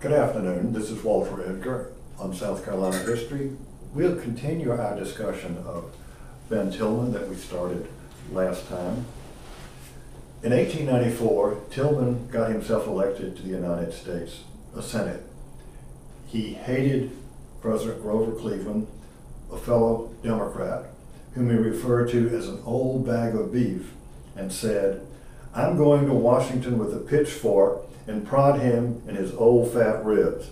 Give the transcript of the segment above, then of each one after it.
Good afternoon, this is Walter Edgar on South Carolina History. We'll continue our discussion of Ben Tillman that we started last time. In 1894, Tillman got himself elected to the United States Senate. He hated President Grover Cleveland, a fellow Democrat, whom he referred to as an old bag of beef, and said, "I'm going to Washington with a pitchfork and prod him in his old fat ribs."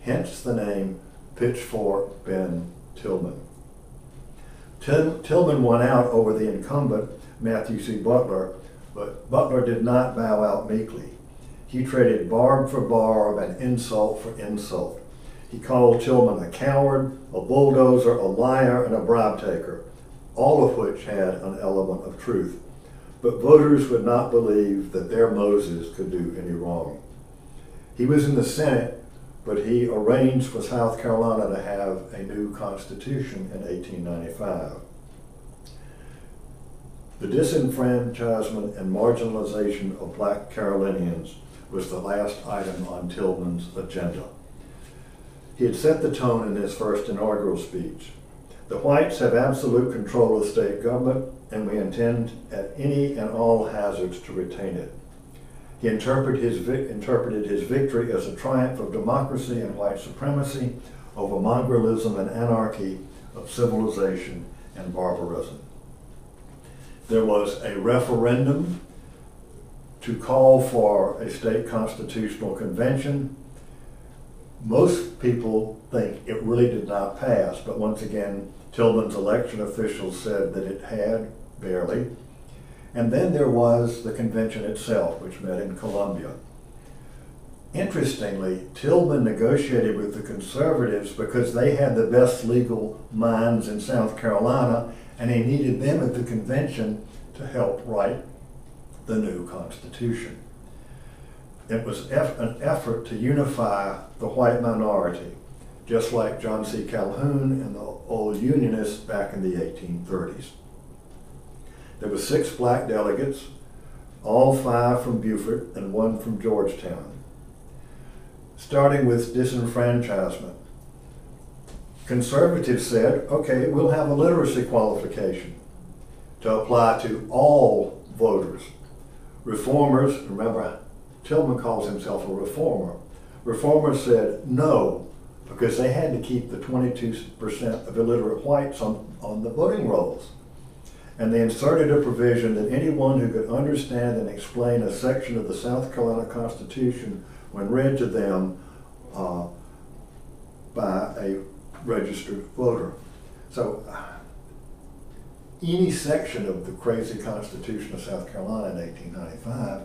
Hence the name Pitchfork Ben Tillman. Tillman won out over the incumbent, Matthew C. Butler, but Butler did not bow out meekly. He traded barb for barb and insult for insult. He called Tillman a coward, a bulldozer, a liar, and a bribe taker, all of which had an element of truth. But voters would not believe that their Moses could do any wrong. He was in the Senate, but he arranged for South Carolina to have a new constitution in 1895. The disenfranchisement and marginalization of black Carolinians was the last item on Tillman's agenda. He had set the tone in his first inaugural speech. "The whites have absolute control of state government, and we intend at any and all hazards to retain it." He interpreted his victory as a triumph of democracy and white supremacy over mongrellism and anarchy, of civilization and barbarism. There was a referendum to call for a state constitutional convention. Most people think it really did not pass, but once again, Tillman's election officials said that it had, barely. And then there was the convention itself, which met in Columbia. Interestingly, Tillman negotiated with the conservatives because they had the best legal minds in South Carolina, and he needed them at the convention to help write the new Constitution. It was an effort to unify the white minority, just like John C. Calhoun and the old Unionists back in the 1830s. There were 6 black delegates, all 5 from Beaufort and 1 from Georgetown. Starting with disenfranchisement, conservatives said, okay, we'll have a literacy qualification to apply to all voters. Reformers, remember, Tillman calls himself a reformer. Reformers said no, because they had to keep the 22% of illiterate whites on the voting rolls. And they inserted a provision that anyone who could understand and explain a section of the South Carolina Constitution when read to them by a registered voter. So any section of the crazy Constitution of South Carolina in 1895,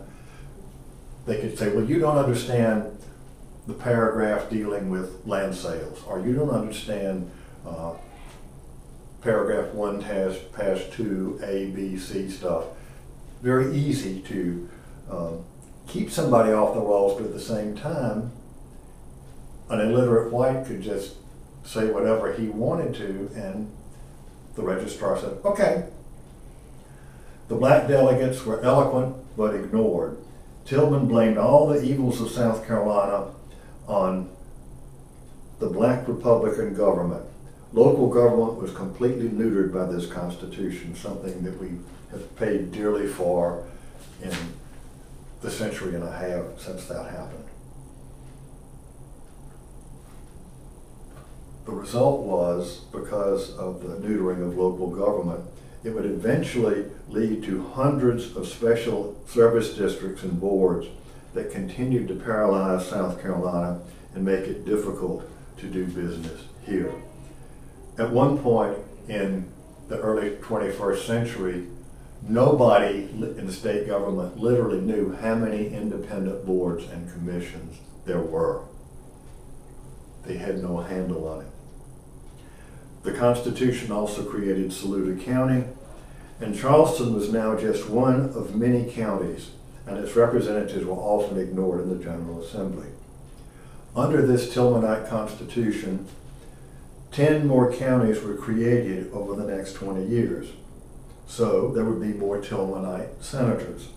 they could say, well, you don't understand the paragraph dealing with land sales, or you don't understand paragraph 1 past 2, A, B, C stuff. Very easy to keep somebody off the rolls, but at the same time, an illiterate white could just say whatever he wanted to, and the registrar said, okay. The black delegates were eloquent but ignored. Tillman blamed all the evils of South Carolina on the black Republican government. Local government was completely neutered by this Constitution, something that we have paid dearly for in the century and a half since that happened. The result was, because of the neutering of local government, it would eventually lead to hundreds of special service districts and boards that continued to paralyze South Carolina and make it difficult to do business here. At one point in the early 21st century, nobody in the state government literally knew how many independent boards and commissions there were. They had no handle on it. The Constitution also created Saluda County, and Charleston was now just one of many counties, and its representatives were often ignored in the General Assembly. Under this Tillmanite Constitution, 10 more counties were created over the next 20 years. So there would be more Tillmanite senators.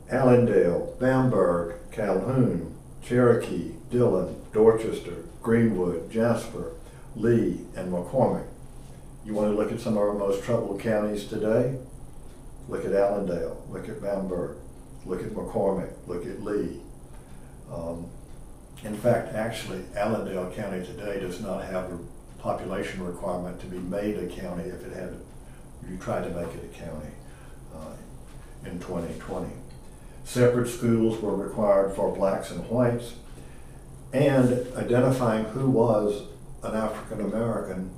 Allendale, Bamberg, Calhoun, Cherokee, Dillon, Dorchester, Greenwood, Jasper, Lee, and McCormick. You want to look at some of our most troubled counties today? Look at Allendale, look at Bamberg, look at McCormick, look at Lee. In fact, actually, Allendale County today does not have a population requirement to be made a county if you tried to make it a county in 2020. Separate schools were required for blacks and whites, and identifying who was an African American,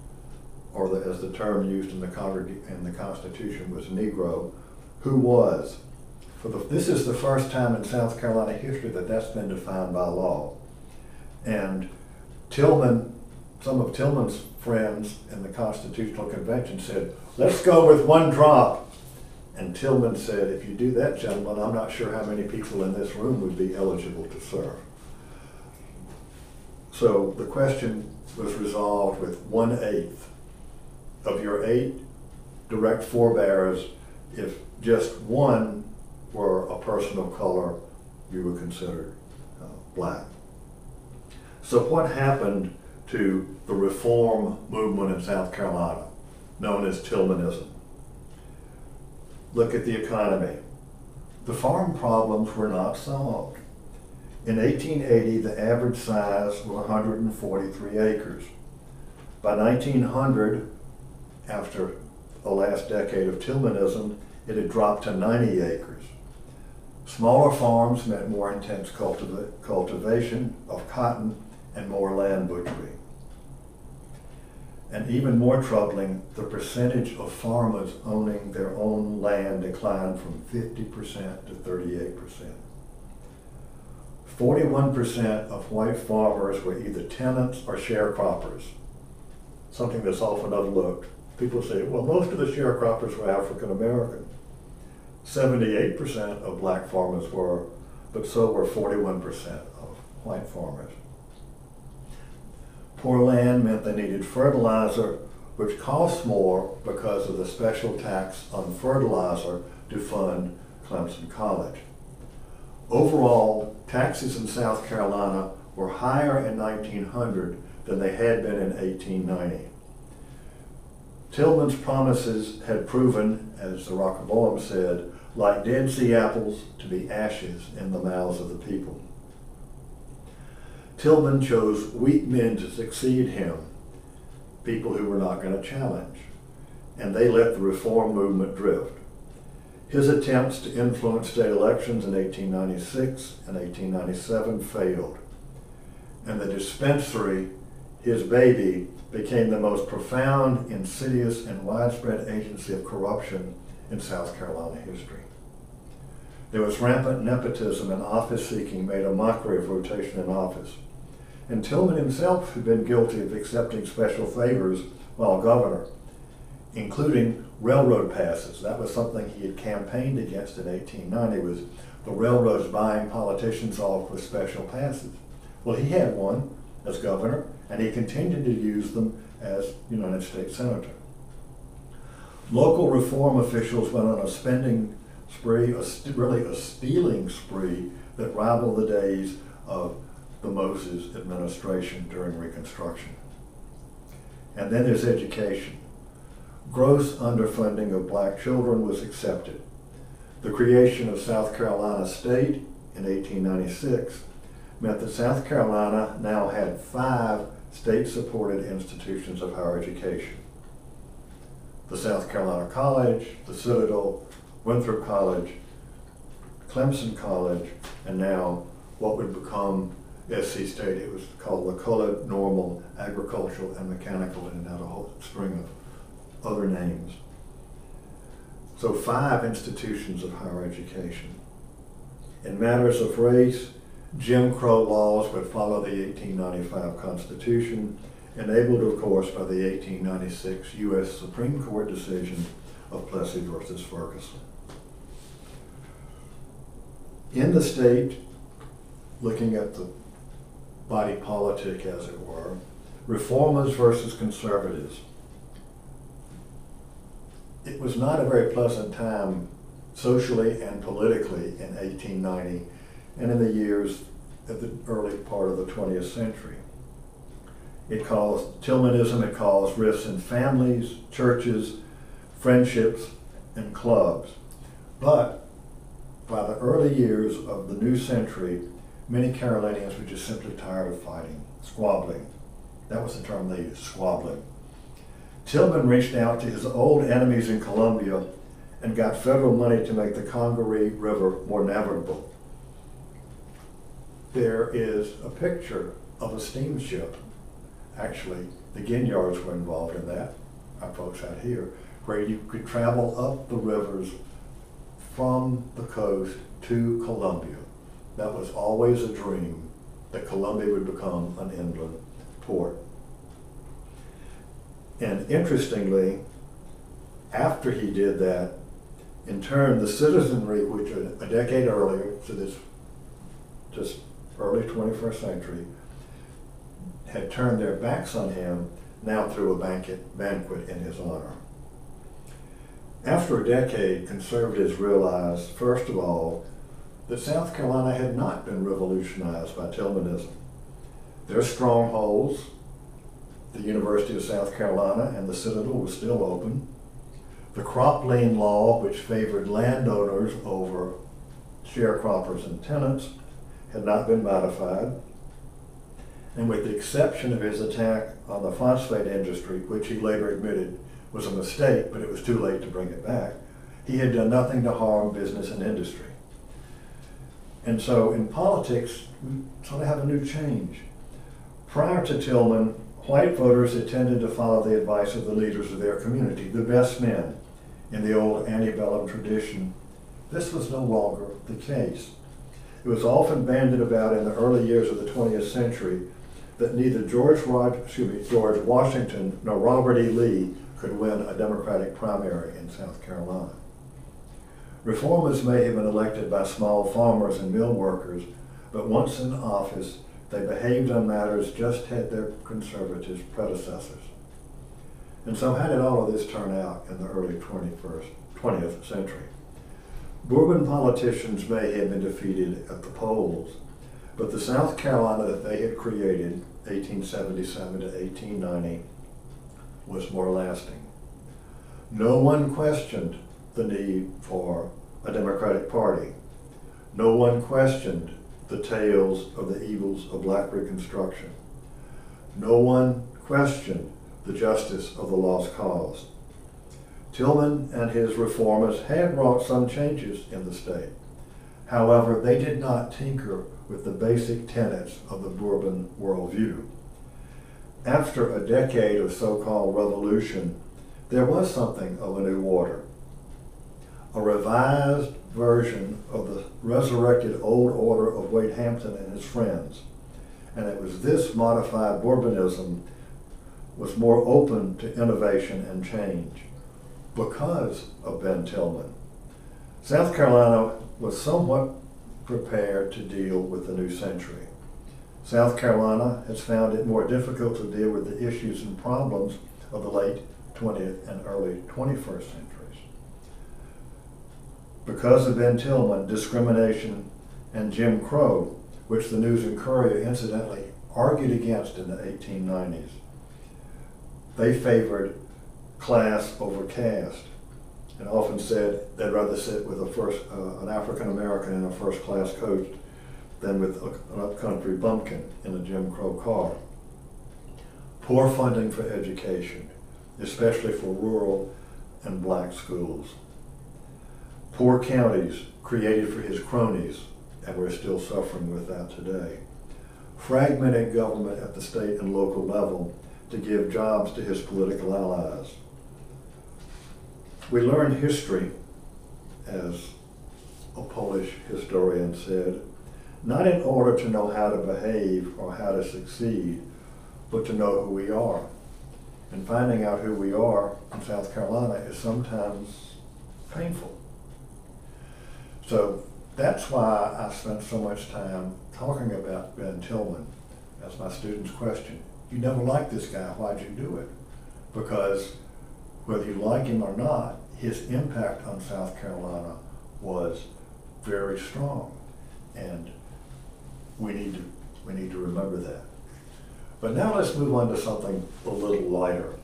or as the term used in the Constitution was Negro, who was. This is the first time in South Carolina history that that's been defined by law. And Tillman, some of Tillman's friends in the Constitutional Convention said, let's go with one drop. And Tillman said, if you do that, gentlemen, I'm not sure how many people in this room would be eligible to serve. So the question was resolved with 1/8 of your 8 direct forebears. If just one were a person of color, you were considered black. So what happened to the reform movement in South Carolina, known as Tillmanism? Look at the economy. The farm problems were not solved. In 1880, the average size was 143 acres. By 1900, after the last decade of Tillmanism, it had dropped to 90 acres. Smaller farms meant more intense cultivation of cotton and more land butchery. And even more troubling, the percentage of farmers owning their own land declined from 50% to 38%. 41% of white farmers were either tenants or sharecroppers, something that's often overlooked. People say, well, most of the sharecroppers were African American. 78% of black farmers were, but so were 41% of white farmers. Poor land meant they needed fertilizer, which cost more because of the special tax on fertilizer to fund Clemson College. Overall, taxes in South Carolina were higher in 1900 than they had been in 1890. Tillman's promises had proven, as the Rockaboam said, like Dead Sea apples, to be ashes in the mouths of the people. Tillman chose weak men to succeed him, people who were not going to challenge, and they let the reform movement drift. His attempts to influence state elections in 1896 and 1897 failed, and the dispensary, his baby, became the most profound, insidious, and widespread agency of corruption in South Carolina history. There was rampant nepotism, and office-seeking made a mockery of rotation in office. And Tillman himself had been guilty of accepting special favors while governor, including railroad passes. That was something he had campaigned against in 1890, was the railroads buying politicians off with special passes. Well, he had one as governor, and he continued to use them as United States Senator. Local reform officials went on a spending spree, really a stealing spree that rivaled the days of the Moses administration during Reconstruction. And then there's education. Gross underfunding of black children was accepted. The creation of South Carolina State in 1896 meant that South Carolina now had 5 state-supported institutions of higher education. The South Carolina College, the Citadel, Winthrop College, Clemson College, and now what would become SC State. It was called LaColla Normal, Agricultural, and Mechanical, and it had a whole string of other names. So 5 institutions of higher education. In matters of race, Jim Crow laws would follow the 1895 Constitution, enabled, of course, by the 1896 U.S. Supreme Court decision of Plessy versus Ferguson. In the state, looking at the body politic, as it were, reformers versus conservatives. It was not a very pleasant time socially and politically in 1890 and in the years at the early part of the 20th century. It caused Tillmanism, it caused rifts in families, churches, friendships, and clubs. But by the early years of the new century, many Carolinians were just simply tired of fighting, squabbling. That was the term they used, squabbling. Tillman reached out to his old enemies in Columbia and got federal money to make the Congaree River more navigable. There is a picture of a steamship. Actually, the Ginyards were involved in that, our folks out here, where you could travel up the rivers from the coast to Columbia. That was always a dream, that Columbia would become an inland port. And interestingly, after he did that, in turn, the citizenry, which a decade earlier, so this just early 21st century, had turned their backs on him, now threw a banquet in his honor. After a decade, conservatives realized, first of all, that South Carolina had not been revolutionized by Tillmanism. Their strongholds, the University of South Carolina and the Citadel, were still open. The crop lien law, which favored landowners over sharecroppers and tenants, had not been modified. And with the exception of his attack on the phosphate industry, which he later admitted was a mistake, but it was too late to bring it back, he had done nothing to harm business and industry. And so in politics, we sort of have a new change. Prior to Tillman, white voters had tended to follow the advice of the leaders of their community, the best men in the old antebellum tradition. This was no longer the case. It was often bandied about in the early years of the 20th century that neither George Washington nor Robert E. Lee could win a Democratic primary in South Carolina. Reformers may have been elected by small farmers and mill workers, but once in office, they behaved on matters just had their conservative predecessors. And so how did all of this turn out in the early 20th century? Bourbon politicians may have been defeated at the polls, but the South Carolina that they had created, 1877 to 1890, was more lasting. No one questioned the need for a Democratic Party. No one questioned the tales of the evils of Black Reconstruction. No one questioned the justice of the lost cause. Tillman and his reformers had wrought some changes in the state. However, they did not tinker with the basic tenets of the Bourbon worldview. After a decade of so-called revolution, there was something of a new order. A revised version of the resurrected old order of Wade Hampton and his friends. And it was this modified Bourbonism was more open to innovation and change because of Ben Tillman. South Carolina was somewhat prepared to deal with the new century. South Carolina has found it more difficult to deal with the issues and problems of the late 20th and early 21st centuries. Because of Ben Tillman, discrimination and Jim Crow, which the News and Courier incidentally argued against in the 1890s, they favored class over caste and often said they'd rather sit with an African American in a first-class coach than with an upcountry bumpkin in a Jim Crow car. Poor funding for education, especially for rural and black schools. Poor counties created for his cronies, and we're still suffering with that today. Fragmented government at the state and local level to give jobs to his political allies. We learn history, as a Polish historian said, not in order to know how to behave or how to succeed, but to know who we are. And finding out who we are in South Carolina is sometimes painful. So that's why I spent so much time talking about Ben Tillman. That's my students' question. You never liked this guy, why'd you do it? Because whether you like him or not, his impact on South Carolina was very strong. And we need to remember that. But now let's move on to something a little lighter.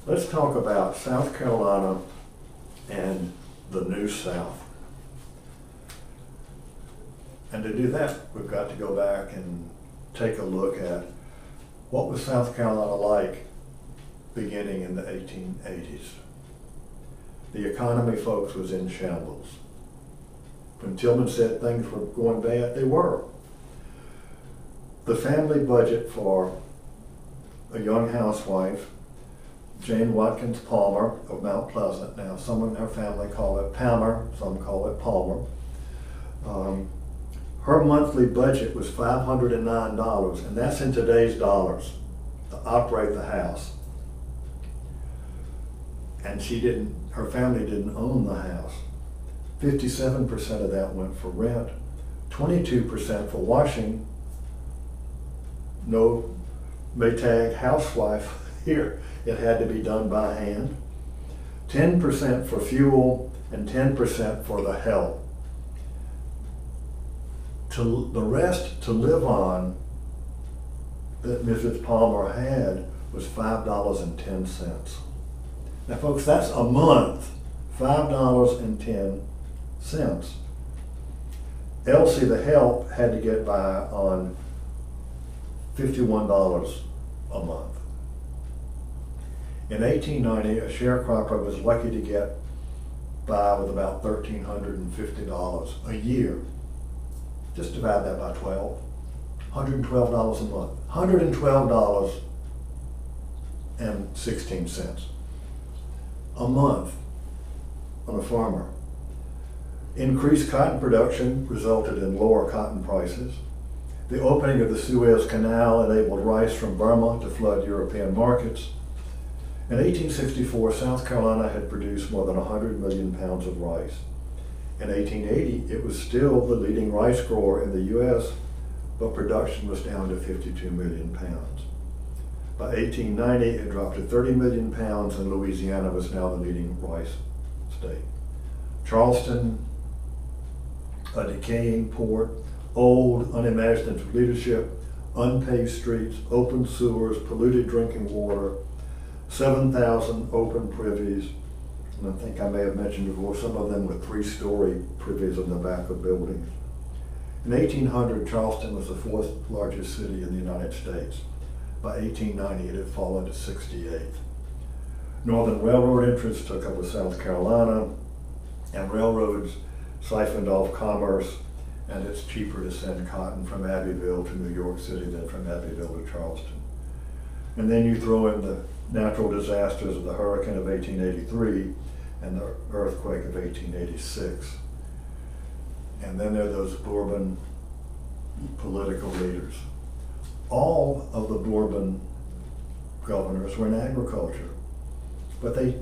Let's talk about South Carolina and the New South. And to do that, we've got to go back and take a look at what was South Carolina like beginning in the 1880s. The economy, folks, was in shambles. When Tillman said things were going bad, they were. The family budget for a young housewife, Jane Watkins Palmer of Mount Pleasant. Now, some in her family call it Palmer, some call it Palmer. Her monthly budget was $509, and that's in today's dollars, to operate the house. And her family didn't own the house. 57% of that went for rent, 22% for washing. No Maytag housewife here. It had to be done by hand. 10% for fuel and 10% for the help. The rest to live on that Mrs. Palmer had was $5.10. Now folks, that's a month, $5.10. Elsie, the help, had to get by on $51 a month. In 1890, a sharecropper was lucky to get by with about $1,350 a year. Just divide that by 12, $112 a month. $112.16 a month on a farmer. Increased cotton production resulted in lower cotton prices. The opening of the Suez Canal enabled rice from Burma to flood European markets. In 1864, South Carolina had produced more than 100 million pounds of rice. In 1880, it was still the leading rice grower in the U.S., but production was down to 52 million pounds. By 1890, it dropped to 30 million pounds, and Louisiana was now the leading rice state. Charleston, a decaying port, old, unimaginative leadership, unpaved streets, open sewers, polluted drinking water, 7,000 open privies, and I think I may have mentioned before, some of them were 3-story privies on the back of buildings. In 1800, Charleston was the 4th largest city in the United States. By 1890, it had fallen to 68th. Northern Railroad interests took over South Carolina, and railroads siphoned off commerce, and it's cheaper to send cotton from Abbeville to New York City than from Abbeville to Charleston. And then you throw in the natural disasters of the hurricane of 1883 and the earthquake of 1886. And then there are those Bourbon political leaders. All of the Bourbon governors were in agriculture, but they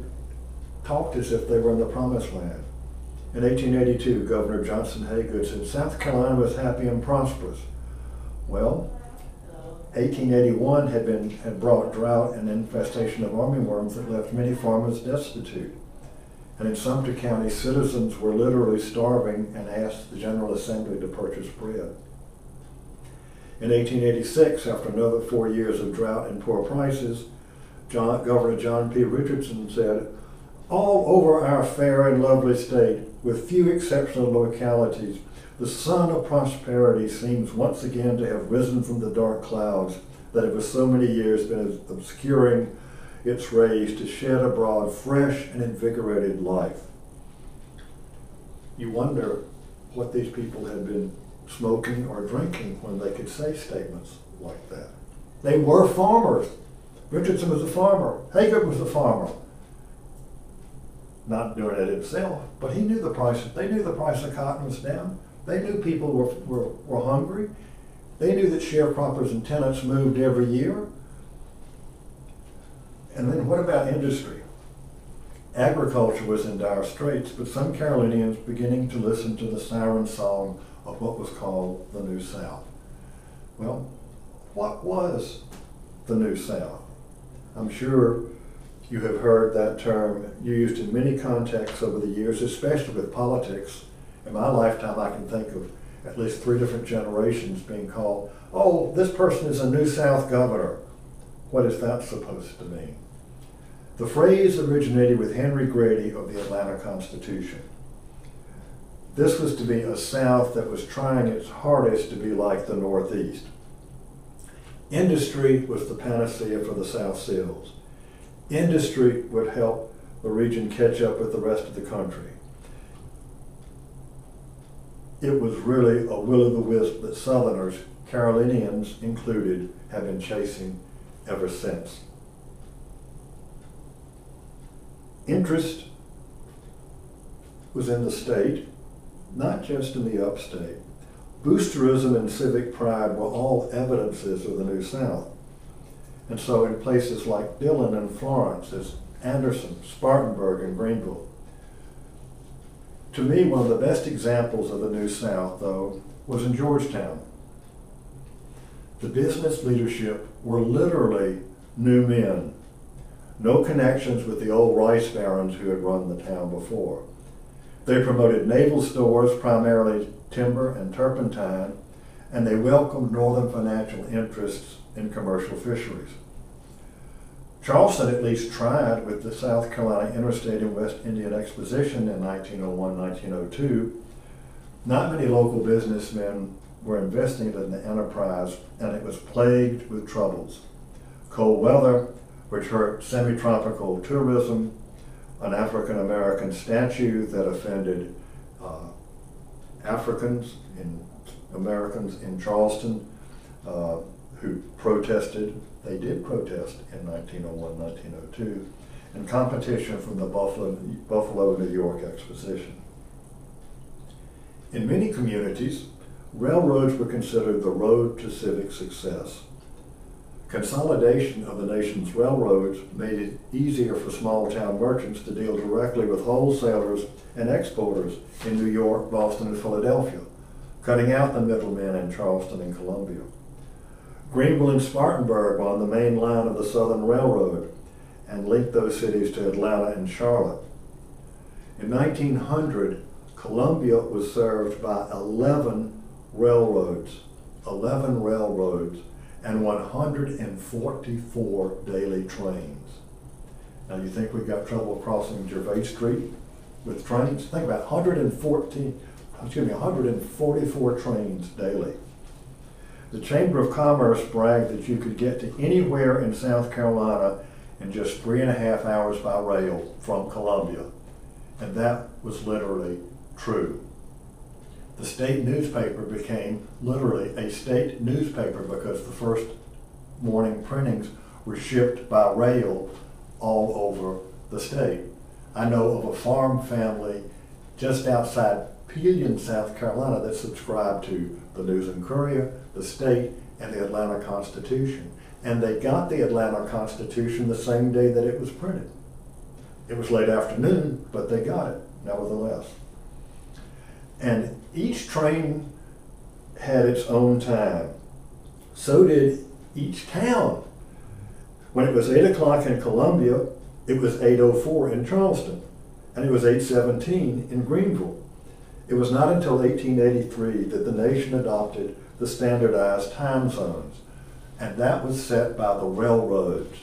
talked as if they were in the promised land. In 1882, Governor Johnson Haygood said South Carolina was happy and prosperous. Well, 1881 had brought drought and infestation of armyworms that left many farmers destitute. And in Sumter County, citizens were literally starving and asked the General Assembly to purchase bread. In 1886, after another 4 years of drought and poor prices, Governor John P. Richardson said, "All over our fair and lovely state, with few exceptional localities, the sun of prosperity seems once again to have risen from the dark clouds that have for so many years been obscuring its rays to shed abroad fresh and invigorated life." You wonder what these people had been smoking or drinking when they could say statements like that. They were farmers. Richardson was a farmer. Haygood was a farmer. Not doing it himself, but he knew the price. They knew the price of cotton was down. They knew people were hungry. They knew that sharecroppers and tenants moved every year. And then what about industry? Agriculture was in dire straits, but some Carolinians beginning to listen to the siren song of what was called the New South. Well, what was the New South? I'm sure you have heard that term used in many contexts over the years, especially with politics. In my lifetime, I can think of at least 3 different generations being called, oh, this person is a New South governor. What is that supposed to mean? The phrase originated with Henry Grady of the Atlanta Constitution. This was to be a South that was trying its hardest to be like the Northeast. Industry was the panacea for the South Seals. Industry would help the region catch up with the rest of the country. It was really a will-o'-the-wisp that Southerners, Carolinians included, have been chasing ever since. Interest was in the state, not just in the upstate. Boosterism and civic pride were all evidences of the New South. And so in places like Dillon and Florence, as Anderson, Spartanburg, and Greenville. To me, one of the best examples of the New South, though, was in Georgetown. The business leadership were literally new men, no connections with the old rice barons who had run the town before. They promoted naval stores, primarily timber and turpentine, and they welcomed northern financial interests in commercial fisheries. Charleston at least tried with the South Carolina Interstate and West Indian Exposition in 1901-1902. Not many local businessmen were investing in the enterprise, and it was plagued with troubles. Cold weather, which hurt semi-tropical tourism, an African-American statue that offended Americans in Charleston who protested. They did protest in 1901-1902, and competition from the Buffalo, New York Exposition. In many communities, railroads were considered the road to civic success. Consolidation of the nation's railroads made it easier for small-town merchants to deal directly with wholesalers and exporters in New York, Boston, and Philadelphia, cutting out the middlemen in Charleston and Columbia. Greenville and Spartanburg were on the main line of the Southern Railroad and linked those cities to Atlanta and Charlotte. In 1900, Columbia was served by 11 railroads, and 144 daily trains. Now you think we got trouble crossing Gervais Street with trains? Think about 144 trains daily. The Chamber of Commerce bragged that you could get to anywhere in South Carolina in just 3.5 hours by rail from Columbia. And that was literally true. The state newspaper became literally a state newspaper because the first morning printings were shipped by rail all over the state. I know of a farm family just outside Peoria, South Carolina, that subscribed to the News and Courier, the State, and the Atlanta Constitution. And they got the Atlanta Constitution the same day that it was printed. It was late afternoon, but they got it, nevertheless. And each train had its own time. So did each town. When it was 8 o'clock in Columbia, it was 8:04 in Charleston, and it was 8:17 in Greenville. It was not until 1883 that the nation adopted the standardized time zones, and that was set by the railroads.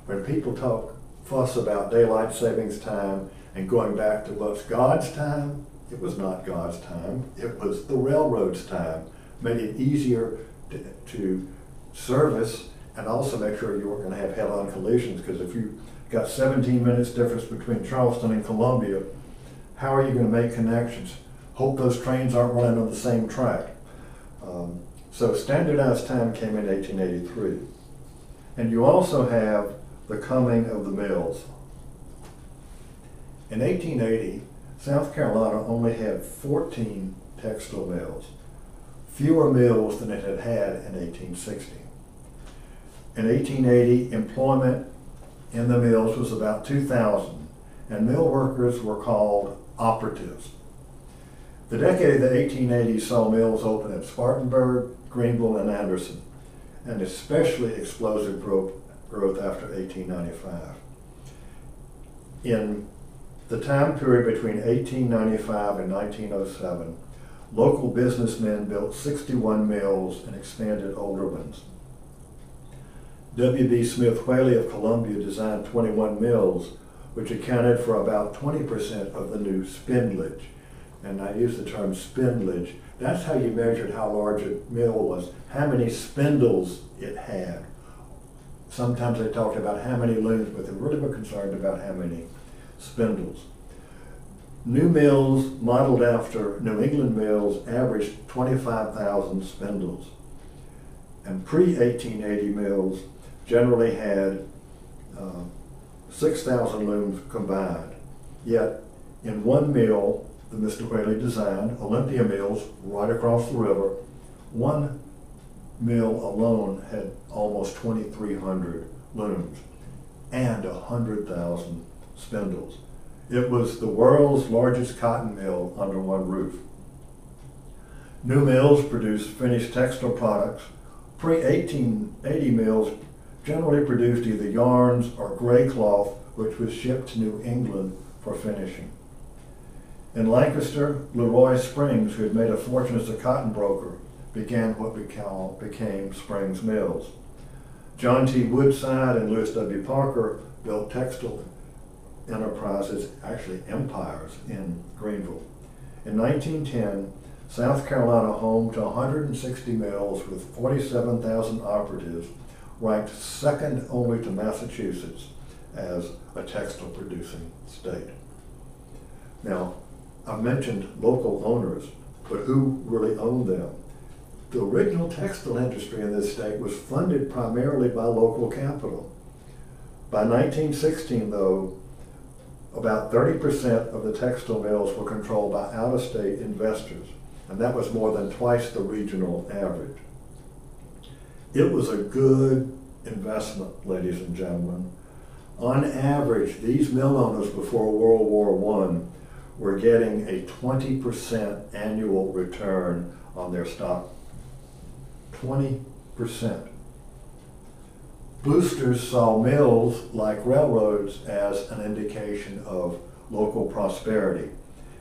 When people fuss about daylight savings time and going back to what's God's time, it was not God's time, it was the railroad's time. Made it easier to service and also make sure you weren't going to have head-on collisions, because if you got 17 minutes difference between Charleston and Columbia, how are you going to make connections? Hope those trains aren't running on the same track. So standardized time came in 1883. And you also have the coming of the mills. In 1880, South Carolina only had 14 textile mills, fewer mills than it had had in 1860. In 1880, employment in the mills was about 2,000, and mill workers were called operatives. The decade of the 1880s saw mills open at Spartanburg, Greenville, and Anderson, and especially explosive growth after 1895. In the time period between 1895 and 1907, Local businessmen built 61 mills and expanded older ones. W.B. Smith Whaley of Columbia designed 21 mills, which accounted for about 20% of the new spindlage. And I use the term spindlage. That's how you measured how large a mill was, how many spindles it had. Sometimes they talked about how many looms, but they really were concerned about how many spindles. New mills modeled after New England mills averaged 25,000 spindles. And pre-1880 mills generally had 6,000 looms combined. Yet in one mill that Mr. Whaley designed, Olympia Mills, right across the river, one mill alone had almost 2,300 looms and 100,000 spindles. It was the world's largest cotton mill under one roof. New mills produced finished textile products. Pre-1880 mills generally produced either yarns or gray cloth, which was shipped to New England for finishing. In Lancaster, Leroy Springs, who had made a fortune as a cotton broker, began what became Springs Mills. John T. Woodside and Lewis W. Parker built textile enterprises, actually empires, in Greenville. In 1910, South Carolina, home to 160 mills with 47,000 operatives, ranked second only to Massachusetts as a textile producing state. Now, I've mentioned local owners, but who really owned them? The original textile industry in this state was funded primarily by local capital. By 1916, though, about 30% of the textile mills were controlled by out-of-state investors, and that was more than twice the regional average. It was a good investment, ladies and gentlemen. On average, these mill owners before World War I were getting a 20% annual return on their stock. 20%. Boosters saw mills like railroads as an indication of local prosperity.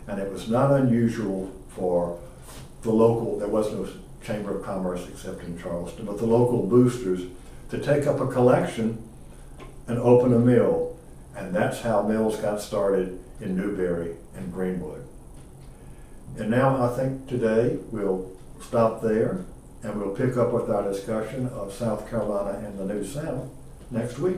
And it was not unusual for the local, there was no Chamber of Commerce except in Charleston, but the local boosters to take up a collection and open a mill. And that's how mills got started in Newberry and Greenwood. And now I think today we'll stop there and we'll pick up with our discussion of South Carolina and the New South next week.